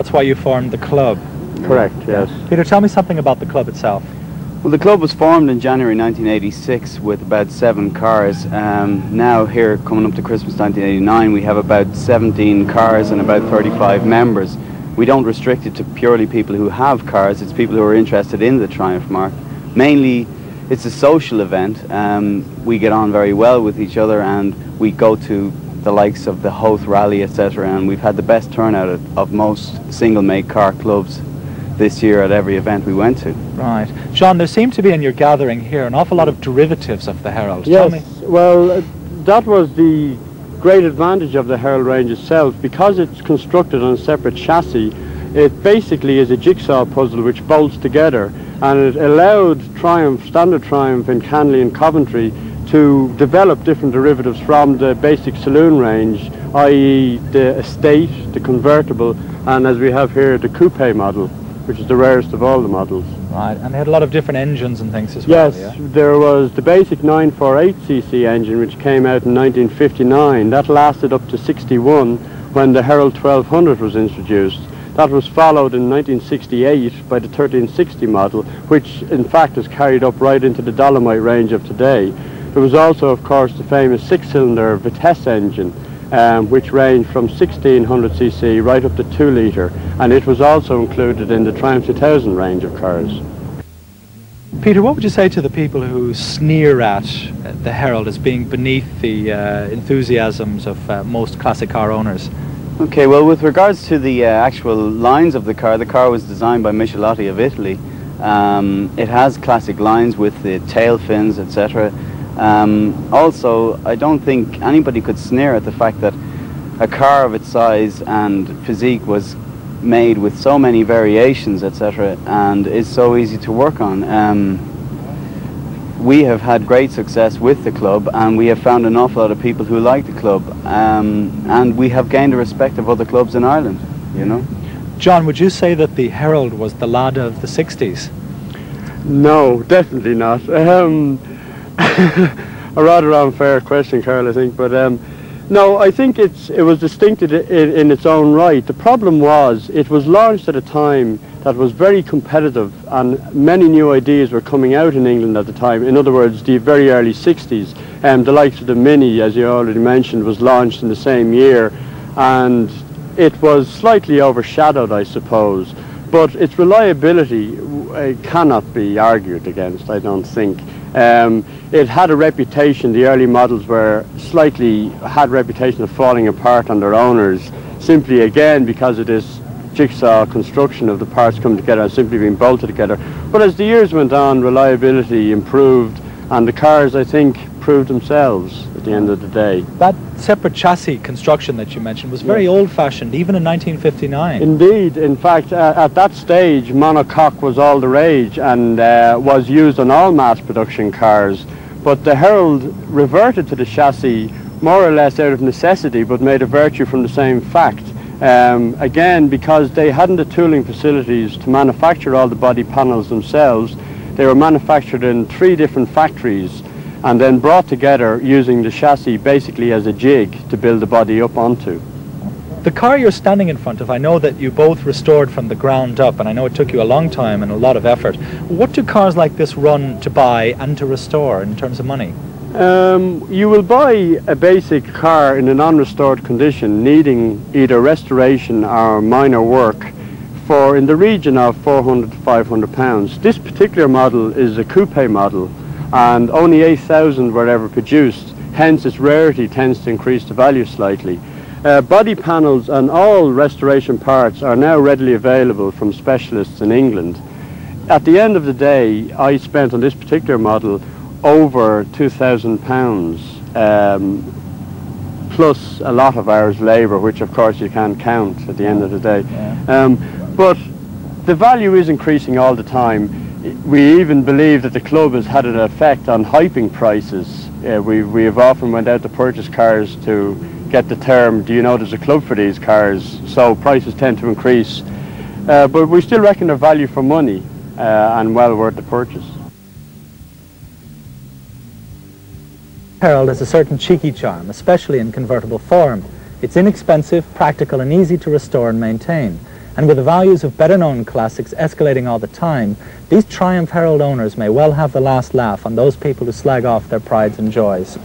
that's why you formed the club. Correct, yes. Peter, tell me something about the club itself. Well, the club was formed in January 1986 with about 7 cars. Now here, coming up to Christmas 1989, we have about 17 cars and about 35 members. We don't restrict it to purely people who have cars, it's people who are interested in the Triumph marque. Mainly, it's a social event. We get on very well with each other, and we go to the likes of the Hoth Rally, etc., and we've had the best turnout of most single-make car clubs this year at every event we went to. Right. John, there seem to be in your gathering here an awful lot of derivatives of the Herald. Yes, Tell me. well, that was the great advantage of the Herald range itself. Because it's constructed on a separate chassis, it basically is a jigsaw puzzle which bolts together, and it allowed Triumph, standard Triumph in Canley and Coventry to develop different derivatives from the basic saloon range, i.e. the estate, the convertible, and as we have here, the coupe model, which is the rarest of all the models. Right, and they had a lot of different engines and things as well. Yes, there was the basic 948cc engine which came out in 1959. That lasted up to 61 when the Herald 1200 was introduced. That was followed in 1968 by the 1360 model, which in fact is carried up right into the Dolomite range of today. There was also, of course, the famous 6-cylinder Vitesse engine, which ranged from 1600cc right up to 2 litre, and it was also included in the Triumph 2000 range of cars. Peter, what would you say to the people who sneer at the Herald as being beneath the enthusiasms of most classic car owners? Okay, well, with regards to the actual lines of the car was designed by Michelotti of Italy. It has classic lines with the tail fins, etc. Also, I don't think anybody could sneer at the fact that a car of its size and physique was made with so many variations, etc., and is so easy to work on. We have had great success with the club, and we have found an awful lot of people who like the club, and we have gained the respect of other clubs in Ireland, you know. John, would you say that the Herald was the Lada of the 60s? No, definitely not. A rather unfair question, Carl, I think, but no, I think it was distinct in its own right. The problem was it was launched at a time that was very competitive, and many new ideas were coming out in England at the time. In other words, the very early 60s. The likes of the Mini, as you already mentioned, was launched in the same year, and it was slightly overshadowed, I suppose. But its reliability cannot be argued against, I don't think. It had a reputation, the early models had reputation of falling apart on their owners, simply again because of this jigsaw construction of the parts coming together and simply being bolted together. But as the years went on, reliability improved, and the cars, I think, proved themselves at the end of the day. That separate chassis construction that you mentioned was very old-fashioned, even in 1959. Indeed. In fact, at that stage, monocoque was all the rage and was used on all mass production cars. But the Herald reverted to the chassis more or less out of necessity, but made a virtue from the same fact. Again, because they hadn't the tooling facilities to manufacture all the body panels themselves, they were manufactured in 3 different factories and then brought together using the chassis basically as a jig to build the body up onto. The car you're standing in front of, I know that you both restored from the ground up, and I know it took you a long time and a lot of effort. What do cars like this run to buy and to restore in terms of money? You will buy a basic car in a non-restored condition needing either restoration or minor work for in the region of £400 to £500. This particular model is a coupe model, and only 8,000 were ever produced, hence its rarity tends to increase the value slightly. Body panels and all restoration parts are now readily available from specialists in England. At the end of the day, I spent on this particular model over £2,000, plus a lot of hours labour, which of course you can't count at the end of the day. But the value is increasing all the time. We even believe that the club has had an effect on hyping prices. We have often went out to purchase cars to get the term, do you know there's a club for these cars? So prices tend to increase. But we still reckon they're value for money and well worth the purchase. Herald has a certain cheeky charm, especially in convertible form. It's inexpensive, practical and easy to restore and maintain. And with the values of better-known classics escalating all the time, these Triumph Herald owners may well have the last laugh on those people who slag off their prides and joys.